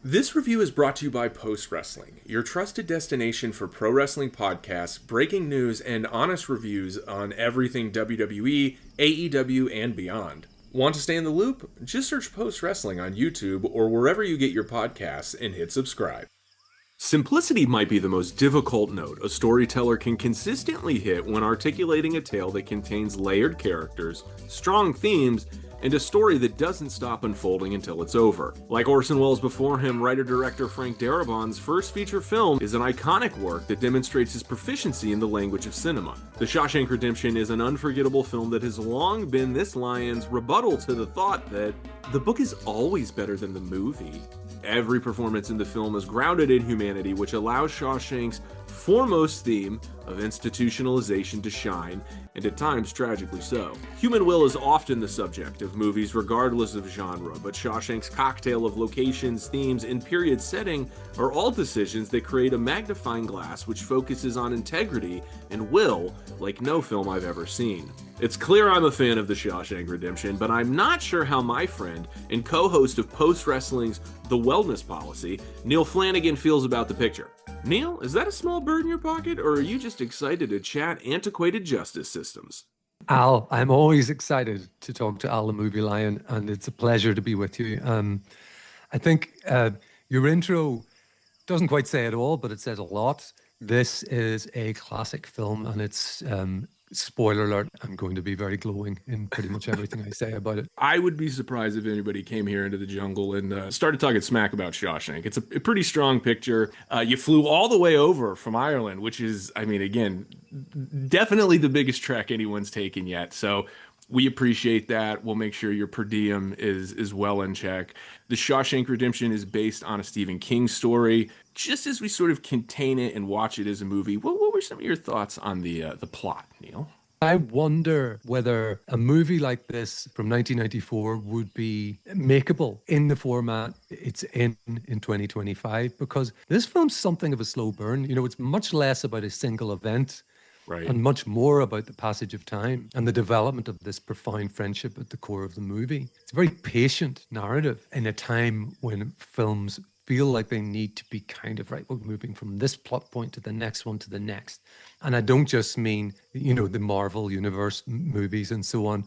This review is brought to you by Post Wrestling, your trusted destination for pro wrestling podcasts, breaking news, and honest reviews on everything WWE, AEW, and beyond. Want to stay in the loop? Just search Post Wrestling on YouTube or wherever you get your podcasts and hit subscribe. Simplicity might be the most difficult note a storyteller can consistently hit when articulating a tale that contains layered characters, strong themes, and a story that doesn't stop unfolding until it's over. Like Orson Welles before him, writer-director Frank Darabont's first feature film is an iconic work that demonstrates his proficiency in the language of cinema. The Shawshank Redemption is an unforgettable film that has long been this lion's rebuttal to the thought that the book is always better than the movie. Every performance in the film is grounded in humanity, which allows Shawshank's foremost theme of institutionalization to shine, and at times tragically so. Human will is often the subject of movies regardless of genre, but Shawshank's cocktail of locations, themes, and period setting are all decisions that create a magnifying glass which focuses on integrity and will like no film I've ever seen. It's clear I'm a fan of The Shawshank Redemption, but I'm not sure how my friend and co-host of Post Wrestling's The Wellness Policy, Neil Flanagan, feels about the picture. Neil, is that a small bird in your pocket, or are you just excited to chat antiquated justice systems? Al, I'm always excited to talk to Al the Movie Lion, and it's a pleasure to be with you. I think your intro doesn't quite say it all, but it says a lot. This is a classic film, and it's spoiler alert, I'm going to be very glowing in pretty much everything I say about it. I would be surprised if anybody came here into the jungle and started talking smack about Shawshank. It's a pretty strong picture. You flew all the way over from Ireland, which is, I mean, again, definitely the biggest trek anyone's taken yet. So we appreciate that. We'll make sure your per diem is well in check. The Shawshank Redemption is based on a Stephen King story. Just as we sort of contain it and watch it as a movie, what were some of your thoughts on the plot, Neil? I wonder whether a movie like this from 1994 would be makeable in the format it's in 2025, because this film's something of a slow burn. You know, it's much less about a single event. Right. And much more about the passage of time and the development of this profound friendship at the core of the movie. It's a very patient narrative in a time when films feel like they need to be kind of, right, we're moving from this plot point to the next one to the next. And I don't just mean, you know, the Marvel Universe movies and so on.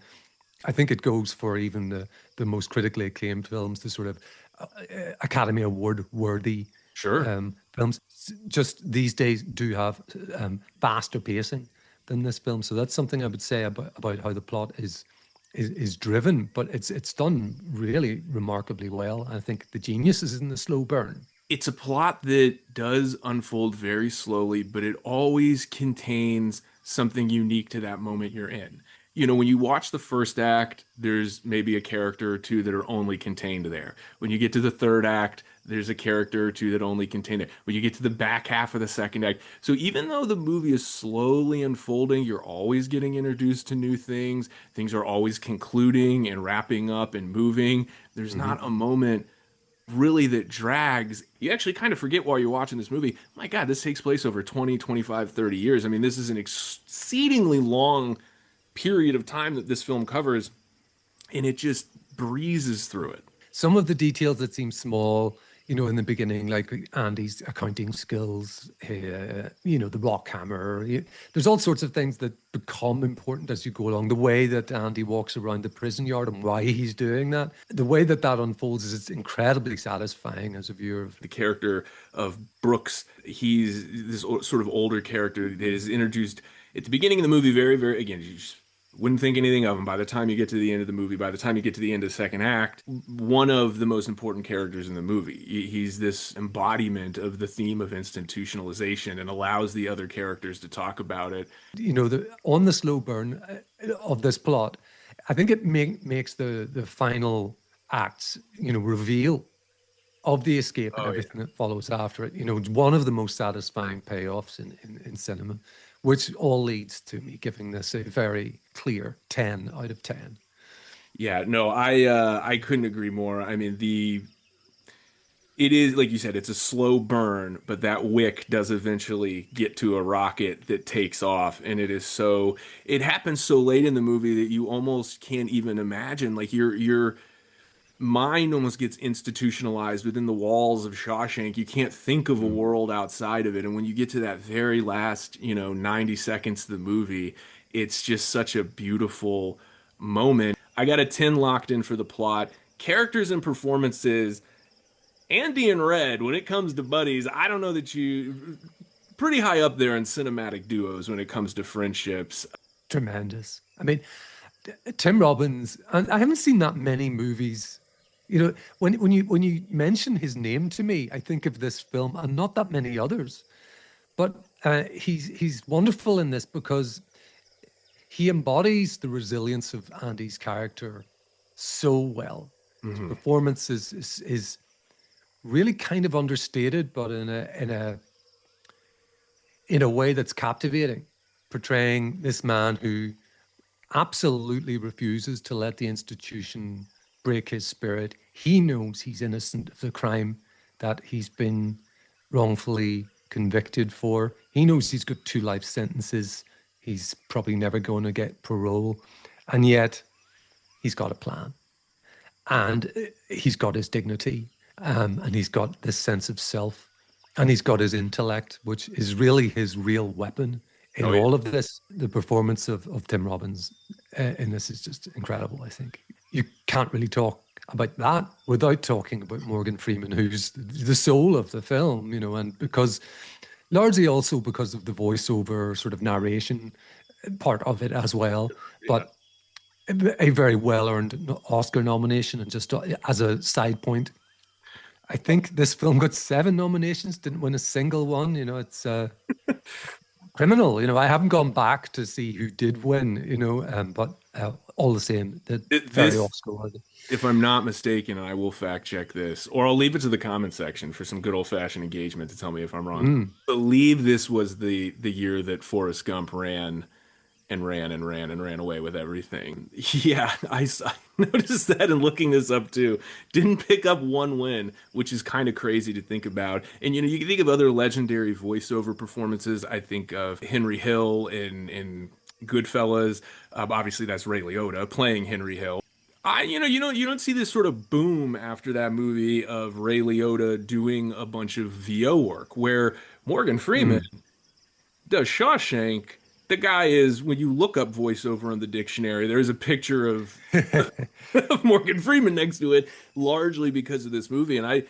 I think it goes for even the most critically acclaimed films, the sort of Academy Award worthy films. Just these days do have faster pacing than this film. So that's something I would say about how the plot is driven, but it's done really remarkably well. I think the genius is in the slow burn. It's a plot that does unfold very slowly, but it always contains something unique to that moment you're in. You know, when you watch the first act, there's maybe a character or two that are only contained there. When you get to the third act, there's a character or two that only contain it. When you get to the back half of the second act. So even though the movie is slowly unfolding, you're always getting introduced to new things. Things are always concluding and wrapping up and moving. There's not a moment really that drags. You actually kind of forget while you're watching this movie, my God, this takes place over 20, 25, 30 years. I mean, this is an exceedingly long period of time that this film covers, and it just breezes through it. Some of the details that seem small, you know, in the beginning, like Andy's accounting skills, you know, the rock hammer. There's all sorts of things that become important as you go along. The way that Andy walks around the prison yard and why he's doing that. The way that that unfolds is it's incredibly satisfying as a viewer. The character of Brooks, he's this sort of older character that is introduced at the beginning of the movie, very, very, again, you just wouldn't think anything of him. By the time you get to the end of the movie, by the time you get to the end of the second act, one of the most important characters in the movie. He's this embodiment of the theme of institutionalization and allows the other characters to talk about it. You know, on the slow burn of this plot, I think it makes the final acts, you know, reveal of the escape and everything that follows after it. You know, it's one of the most satisfying payoffs in cinema, which all leads to me giving this a very clear 10 out of 10. Yeah, no, I couldn't agree more. I mean, it is, like you said, it's a slow burn, but that wick does eventually get to a rocket that takes off, and it happens so late in the movie that you almost can't even imagine. Like you're mind almost gets institutionalized within the walls of Shawshank. You can't think of a Mm. world outside of it. And when you get to that very last, 90 seconds of the movie, it's just such a beautiful moment. I got a 10 locked in for the plot. Characters and performances, Andy and Red, when it comes to buddies, I don't know that you pretty high up there in cinematic duos when it comes to friendships. Tremendous. I mean, Tim Robbins, and I haven't seen that many movies. You know, when you mention his name to me, I think of this film and not that many others. But he's wonderful in this because he embodies the resilience of Andy's character so well. His Mhm. performance is really kind of understated, but in a way that's captivating, portraying this man who absolutely refuses to let the institution break his spirit. He knows he's innocent of the crime that he's been wrongfully convicted for. He knows he's got 2 life sentences. He's probably never going to get parole. And yet he's got a plan. And he's got his dignity. And he's got this sense of self. And he's got his intellect, which is really his real weapon in Oh yeah. all of this. The performance of Tim Robbins in this is just incredible, I think. You can't really talk about that without talking about Morgan Freeman, who's the soul of the film, and because largely also because of the voiceover sort of narration part of it as well. Yeah. But a very well earned Oscar nomination. And just as a side point, I think this film got 7 nominations, didn't win a single one. It's criminal. I haven't gone back to see who did win, but all the same, very This, Oscar worthy. if I'm not mistaken, I will fact check this, or I'll leave it to the comment section for some good old-fashioned engagement to tell me if I'm wrong. Mm. I believe this was the year that Forrest Gump ran and ran and ran and ran away with everything. Yeah, I noticed that in looking this up too. Didn't pick up one win, which is kind of crazy to think about. And you can think of other legendary voiceover performances. I think of Henry Hill in Goodfellas. Obviously, that's Ray Liotta playing Henry Hill. You don't see this sort of boom after that movie of Ray Liotta doing a bunch of VO work where Morgan Freeman Mm. does Shawshank. The guy is, when you look up voiceover in the dictionary, there's a picture of, of Morgan Freeman next to it, largely because of this movie. And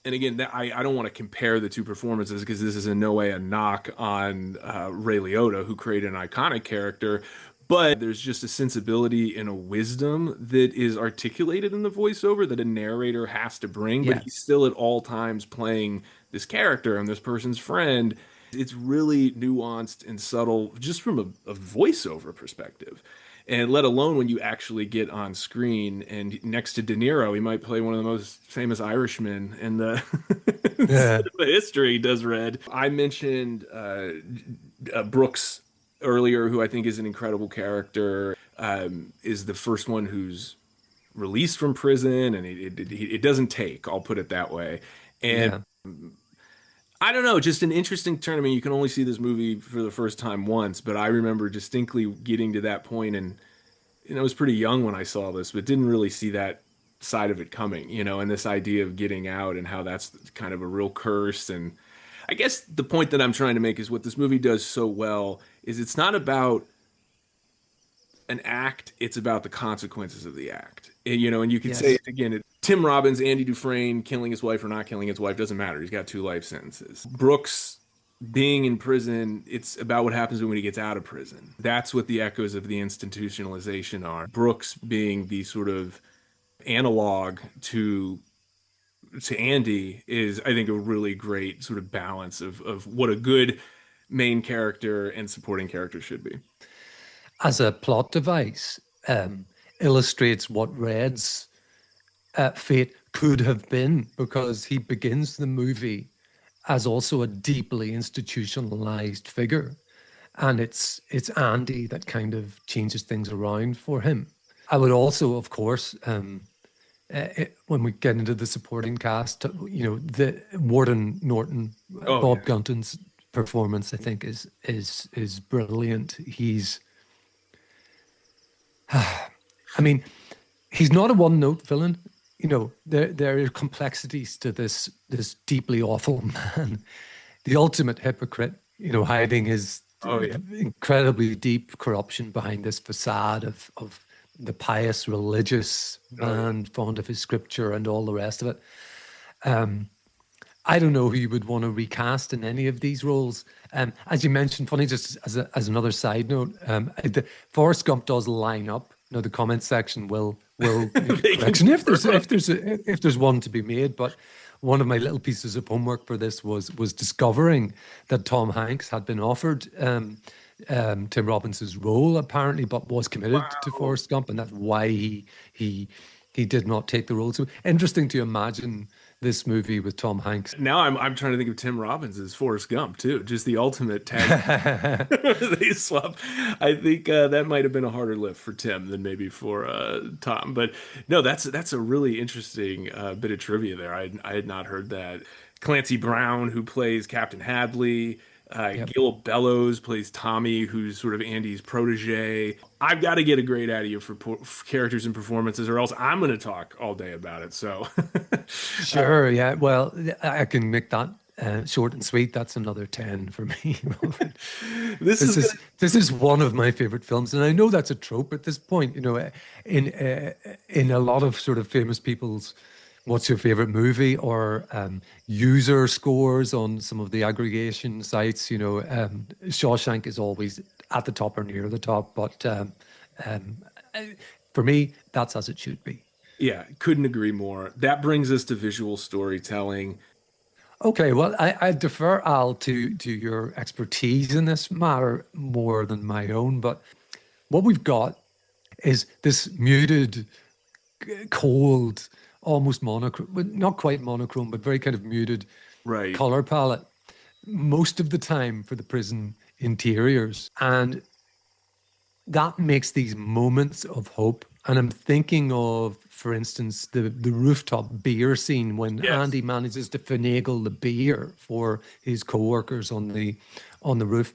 again, I don't want to compare the two performances because this is in no way a knock on Ray Liotta, who created an iconic character. But there's just a sensibility and a wisdom that is articulated in the voiceover that a narrator has to bring, but he's Yes. still at all times playing this character and this person's friend. It's really nuanced and subtle just from a voiceover perspective. And let alone when you actually get on screen and next to De Niro, he might play one of the most famous Irishmen in the Yeah. cinema history, does Red. I mentioned Brooks earlier, who I think is an incredible character, is the first one who's released from prison, and it doesn't take, I'll put it that way. And Yeah. I don't know, just an interesting turn. I mean, you can only see this movie for the first time once, but I remember distinctly getting to that point, and I was pretty young when I saw this, but didn't really see that side of it coming, and this idea of getting out and how that's kind of a real curse. And I guess the point that I'm trying to make is what this movie does so well is it's not about an act, it's about the consequences of the act. And you could say Yes. it again, Tim Robbins, Andy Dufresne, killing his wife or not killing his wife doesn't matter. He's got 2 life sentences. Brooks being in prison, it's about what happens when he gets out of prison. That's what the echoes of the institutionalization are. Brooks being the sort of analog to Andy is, I think, a really great sort of balance of what a good main character and supporting character should be. As a plot device, um, illustrates what Red's fate could have been, because he begins the movie as also a deeply institutionalized figure. And it's Andy that kind of changes things around for him. I would also, of course, when we get into the supporting cast, the Warden Norton, Oh yeah. Bob Gunton's performance, I think is brilliant. I mean, he's not a one note villain. there are complexities to this deeply awful man, the ultimate hypocrite, hiding his Oh yeah. incredibly deep corruption behind this facade of the pious religious Oh yeah. man, fond of his scripture and all the rest of it. I don't know who you would want to recast in any of these roles. As you mentioned, funny, just as another side note, Forrest Gump does line up. The comment section will make a They can correction confirm. if there's one to be made. But one of my little pieces of homework for this was discovering that Tom Hanks had been offered Tim Robbins's role apparently, but was committed to Wow. Forrest Gump, and that's why he he did not take the role. So interesting to imagine this movie with Tom Hanks. Now I'm trying to think of Tim Robbins as Forrest Gump too, just the ultimate tag. They swap. I think that might have been a harder lift for Tim than maybe for Tom. But no, that's a really interesting bit of trivia there. I had not heard that. Clancy Brown, who plays Captain Hadley. Yep. Gil Bellows plays Tommy, who's sort of Andy's protege. I've got to get a grade out of you for characters and performances, or else I'm going to talk all day about it. So, Sure, yeah. Well, I can make that short and sweet. That's another 10 for me, Robert. this is gonna. This is one of my favorite films, and I know that's a trope at this point. In a lot of sort of famous people's "What's your favorite movie?" or user scores on some of the aggregation sites. Shawshank is always at the top or near the top, but um, for me, that's as it should be. Yeah, couldn't agree more. That brings us to visual storytelling. Okay, well, I defer, Al, to your expertise in this matter more than my own. But what we've got is this muted, cold, almost monochrome, well, not quite monochrome, but very kind of muted Right. color palette most of the time for the prison interiors. And that makes these moments of hope. And I'm thinking of, for instance, the rooftop beer scene when Yes. Andy manages to finagle the beer for his co-workers on the roof.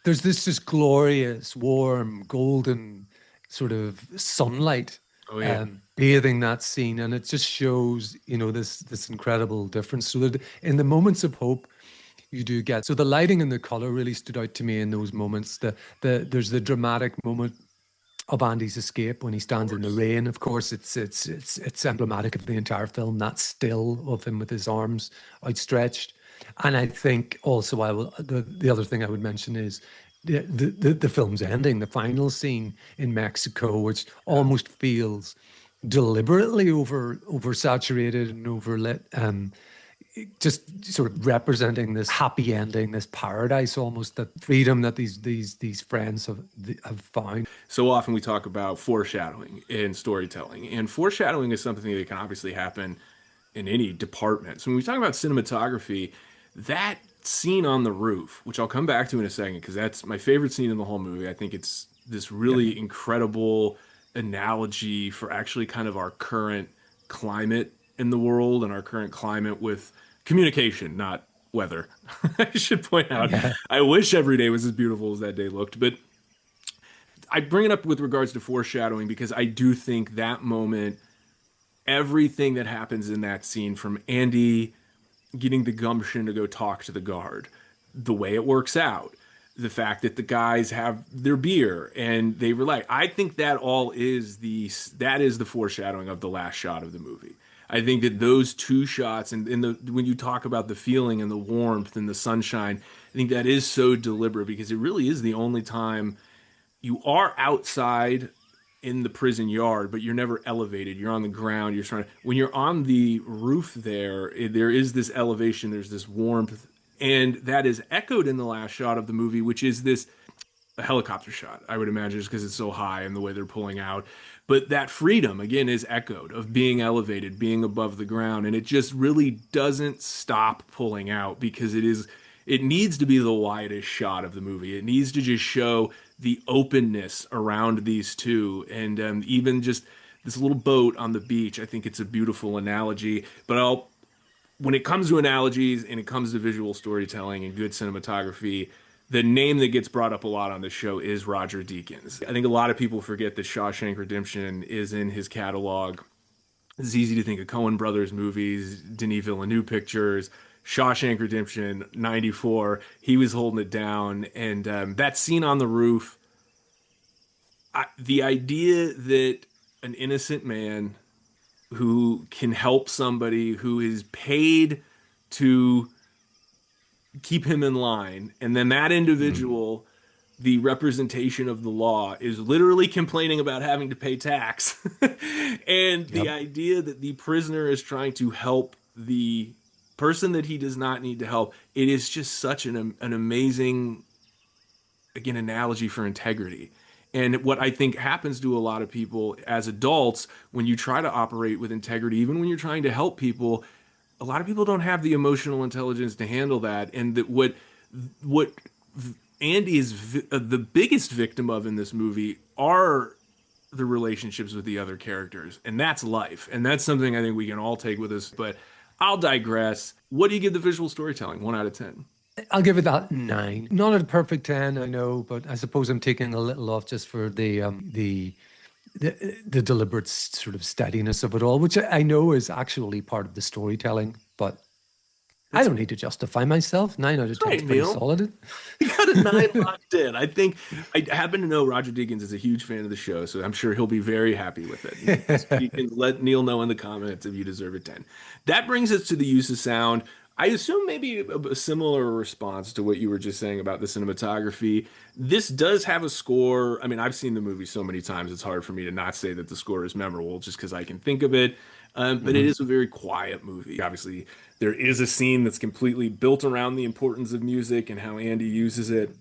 There's this just glorious, warm, golden sort of sunlight Oh yeah. bathing that scene, and it just shows, this incredible difference. So that in the moments of hope, you do get. So the lighting and the color really stood out to me in those moments. There's the dramatic moment of Andy's escape when he Of stands in the course. rain. Of course, it's emblematic of the entire film. That still of him with his arms outstretched. And I think also the other thing I would mention is the film's ending, the final scene in Mexico, which almost feels deliberately oversaturated and overlit. Just sort of representing this happy ending, this paradise almost, that freedom that these friends have found. So often we talk about foreshadowing in storytelling, and foreshadowing is something that can obviously happen in any department. So when we talk about cinematography, that scene on the roof, which I'll come back to in a second, because that's my favorite scene in the whole movie. I think it's this Yeah. really incredible analogy for actually kind of our current climate in the world and our current climate with communication, not weather. I should point out, Yeah. I wish every day was as beautiful as that day looked, but I bring it up with regards to foreshadowing because I do think that moment, everything that happens in that scene from Andy getting the gumption to go talk to the guard, the way it works out, the fact that the guys have their beer and they relate. I think that all is the foreshadowing of the last shot of the movie. I think that those two shots and the when you talk about the feeling and the warmth and the sunshine, I think that is so deliberate because it really is the only time you are outside in the prison yard, but you're never elevated. You're on the ground. You're trying to, when you're on the roof there, there is this elevation, there's this warmth, and that is echoed in the last shot of the movie, which is this a helicopter shot, I would imagine, just because it's so high and the way they're pulling out. But that freedom, again, is echoed of being elevated, being above the ground. And it just really doesn't stop pulling out because it needs to be the widest shot of the movie. It needs to just show the openness around these two. And even just this little boat on the beach, I think it's a beautiful analogy. But when it comes to analogies and it comes to visual storytelling and good cinematography, the name that gets brought up a lot on this show is Roger Deakins. I think a lot of people forget that Shawshank Redemption is in his catalog It's easy to think of Coen Brothers movies, Denis Villeneuve pictures, Shawshank Redemption, 94. He was holding it down. And that scene on the roof, the idea that an innocent man who can help somebody who is paid to keep him in line, and then that Mm. individual, the representation of the law, is literally complaining about having to pay tax. And the Yep. idea that the prisoner is trying to help the person that he does not need to help, it is just such an amazing, again, analogy for integrity. And what I think happens to a lot of people as adults, when you try to operate with integrity, even when you're trying to help people, a lot of people don't have the emotional intelligence to handle that. And that what Andy is the biggest victim of in this movie are the relationships with the other characters, and that's life, and that's something I think we can all take with us. But I'll digress. What do you give the visual storytelling? 1 out of 10. I'll give it that 9. Not a perfect 10, I know, but I suppose I'm taking a little off just for the deliberate sort of steadiness of it all, which I know is actually part of the storytelling, but I That's don't need to justify myself. 9 out of that's 10 right, is pretty Neil. solid. We got a 9 locked in. I think I happen to know Roger Deakins is a huge fan of the show, so I'm sure he'll be very happy with it. You can let Neil know in the comments if you deserve a 10. That brings us to the use of sound. I assume maybe a similar response to what you were just saying about the cinematography. This does have a score. I mean, I've seen the movie so many times, it's hard for me to not say that the score is memorable just because I can think of it. But it Mhm. is a very quiet movie. Obviously, there is a scene that's completely built around the importance of music and how Andy uses it.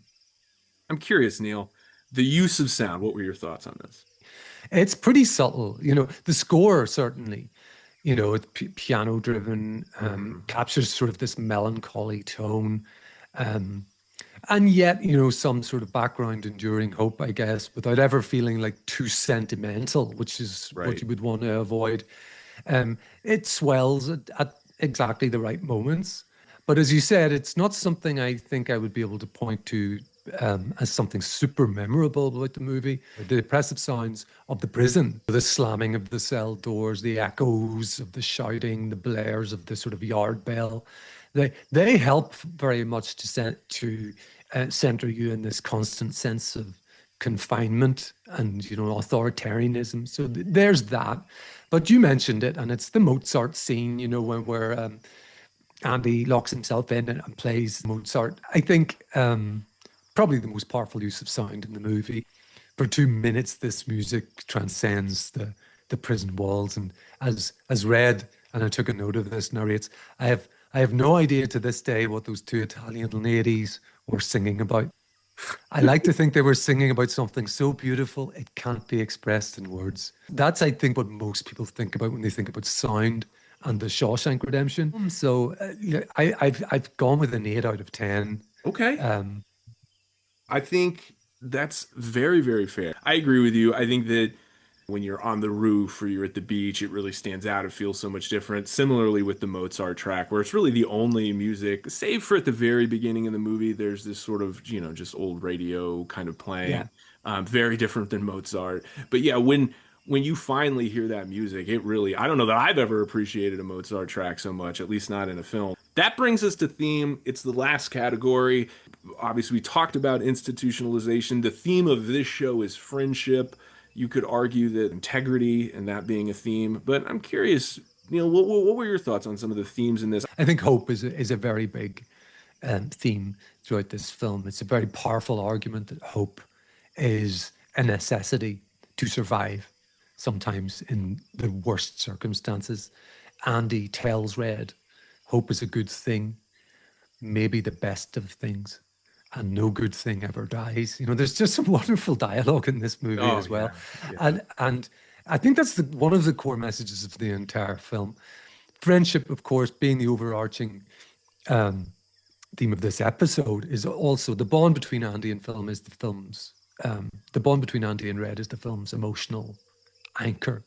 I'm curious, Neil, the use of sound. What were your thoughts on this? It's pretty subtle. The score certainly, it's piano driven, Hmm. captures sort of this melancholy tone. Um, and yet, some sort of background enduring hope, I guess, without ever feeling like too sentimental, which is what Right. you would want to avoid. It swells at exactly the right moments. But as you said, it's not something I think I would be able to point to as something super memorable about the movie. The oppressive sounds of the prison, the slamming of the cell doors, the echoes of the shouting, the blares of the sort of yard bell, they help very much to center you in this constant sense of confinement and authoritarianism. So there's that. But you mentioned it, and it's the Mozart scene, where Andy locks himself in and plays Mozart. I think probably the most powerful use of sound in the movie. For 2 minutes, this music transcends the prison walls, and as Red, and I took a note of this, narrates, I have no idea to this day what those two Italian ladies were singing about. I like to think they were singing about something so beautiful it can't be expressed in words. That's, I think, what most people think about when they think about sound and the Shawshank Redemption. So yeah, I've gone with an 8 out of 10. Okay. Um, I think that's very, very fair. I agree with you. I think that when you're on the roof or you're at the beach, it really stands out. It feels so much different. Similarly with the Mozart track, where it's really the only music, save for at the very beginning of the movie, there's this sort of, just old radio kind of playing. yeah, Very different than Mozart. But yeah, when you finally hear that music, it really, I don't know that I've ever appreciated a Mozart track so much, at least not in a film. That brings us to theme. It's the last category. Obviously, we talked about institutionalization. The theme of this show is friendship. You could argue that integrity and that being a theme, but I'm curious, Neil, what were your thoughts on some of the themes in this? I think hope is a very big theme throughout this film. It's a very powerful argument that hope is a necessity to survive, sometimes in the worst circumstances. Andy tells Red, hope is a good thing, maybe the best of things, and no good thing ever dies. There's just some wonderful dialogue in this movie Oh as well. yeah, yeah. And I think that's one of the core messages of the entire film. Friendship, of course, being the overarching um, theme of this episode, is also the bond between Andy and film is the bond between Andy and Red is the film's emotional anchor.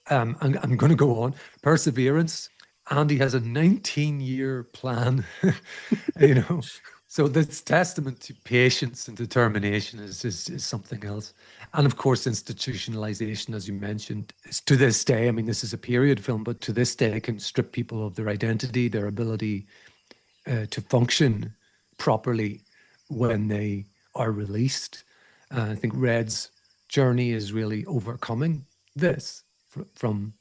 I'm going to go on. Perseverance. Andy has a 19-year plan, you know, So this testament to patience and determination is something else. And of course, institutionalization, as you mentioned, is to this day, I mean, this is a period film, but to this day can strip people of their identity, their ability to function properly when they are released. I think Red's journey is really overcoming this from,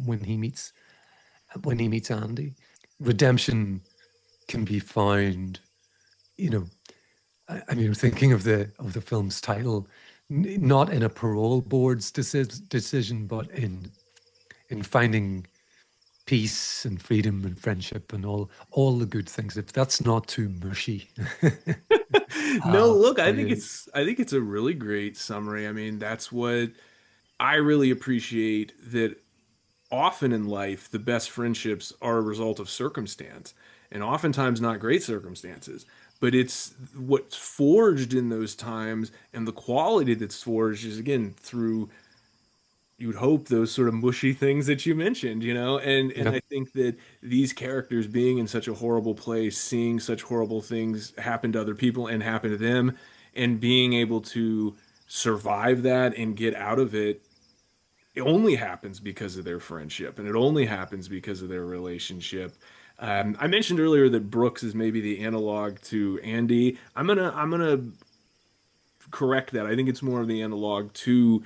when he meets Andy. Redemption can be found, you know, I mean, thinking of the film's title, not in a parole board's decision, but in finding peace and freedom and friendship and all the good things. If that's not too mushy, No, look, for you. I think it's a really great summary. I mean, that's what I really appreciate, that often in life the best friendships are a result of circumstance, and oftentimes not great circumstances. But it's what's forged in those times, and the quality that's forged is again through, you would hope, those sort of mushy things that you mentioned, you know? And Yeah. I think that these characters being in such a horrible place, seeing such horrible things happen to other people and happen to them, and being able to survive that and get out of it, it only happens because of their friendship, and it only happens because of their relationship. I mentioned earlier that Brooks is maybe the analog to Andy. I'm gonna correct that. I think it's more of the analog to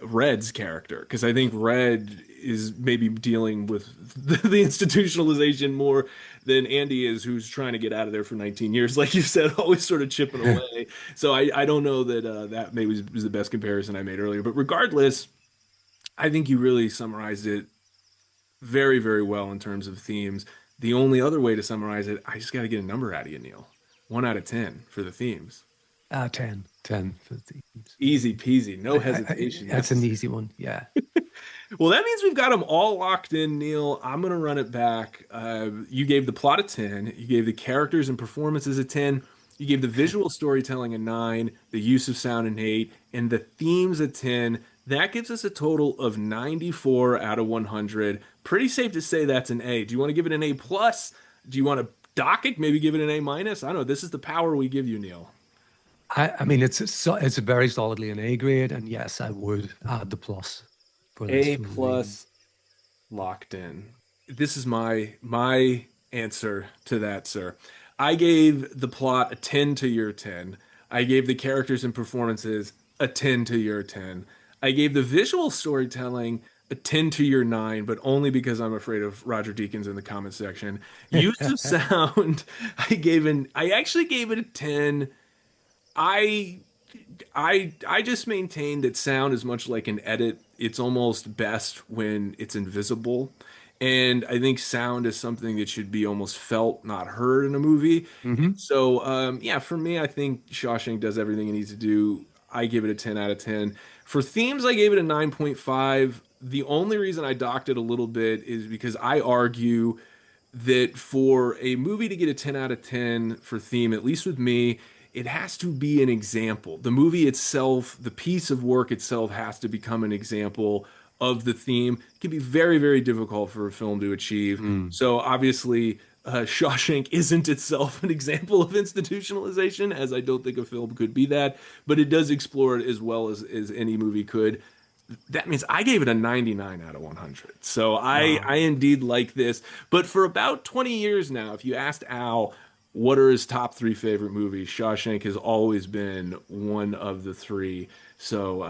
Red's character, because I think Red is maybe dealing with the institutionalization more than Andy is, who's trying to get out of there for 19 years, like you said, always sort of chipping away. So I don't know that that maybe was the best comparison I made earlier. But regardless, I think you really summarized it very, very well in terms of themes. The only other way to summarize it, I just got to get a number out of you, Neil. 1 out of 10 for the themes. 10 for themes. Easy peasy, no I, hesitation that's an necessary. easy one. Yeah. Well, that means we've got them all locked in, Neil. I'm going to run it back. You gave the plot a 10. You gave the characters and performances a 10. You gave the visual storytelling a 9, the use of sound an 8, and the themes a 10. That gives us a total of 94 out of 100. Pretty safe to say that's an A. Do you want to give it an A plus? Do you want to dock it? Maybe give it an A minus? I don't know. This is the power we give you, Neil. I mean, it's a very solidly an A grade, and yes, I would add the plus for this A for the theme. plus. Locked in. This is my answer to that, sir. I gave the plot a 10 to your 10. I gave the characters and performances a 10 to your 10. I gave the visual storytelling a 10 to your 9, but only because I'm afraid of Roger Deakins in the comment section. Use of sound, I actually gave it a 10. I I just maintain that sound is much like an edit. It's almost best when it's invisible. And I think sound is something that should be almost felt, not heard in a movie. Hmm. So, yeah, for me, I think Shawshank does everything it needs to do. I give it a 10 out of 10. For themes, I gave it a 9.5. The only reason I docked it a little bit is because I argue that for a movie to get a 10 out of 10 for theme, at least with me, it has to be an example. The movie itself, the piece of work itself, has to become an example of the theme. It can be very, very difficult for a film to achieve. Mm. So obviously, Shawshank isn't itself an example of institutionalization, as I don't think a film could be that, but it does explore it as well as any movie could. That means I gave it a 99 out of 100. So I Wow. indeed like this. But for about 20 years now, if you asked Al what are his top three favorite movies, Shawshank has always been one of the three. So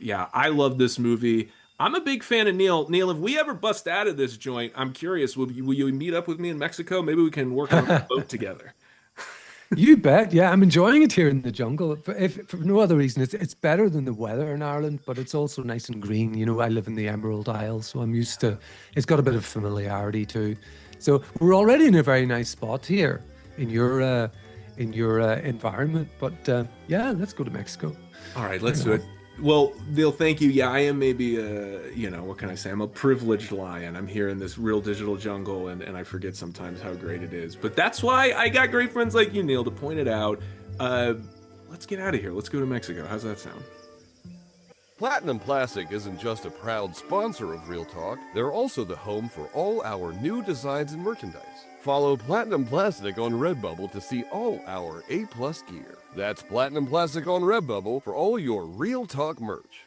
yeah, I love this movie. I'm a big fan of Neil. Neil, if we ever bust out of this joint, I'm curious, will you meet up with me in Mexico? Maybe we can work on a boat together. You bet. Yeah, I'm enjoying it here in the jungle. If for no other reason, it's better than the weather in Ireland, but it's also nice and green. You know, I live in the Emerald Isle, so I'm used to. It's got a bit of familiarity too. So we're already in a very nice spot here in your environment. But yeah, let's go to Mexico. All right, Why let's do not? it. Well, Neil, thank you. Yeah, I am maybe what can I say? I'm a privileged lion. I'm here in this real digital jungle, and I forget sometimes how great it is. But that's why I got great friends like you, Neil, to point it out. Uh, let's get out of here. Let's go to Mexico. How's that sound? Platinum Plastic isn't just a proud sponsor of Real Talk, they're also the home for all our new designs and merchandise. Follow Platinum Plastic on Redbubble to see all our A+ gear. That's Platinum Plastic on Redbubble for all your Real Talk merch.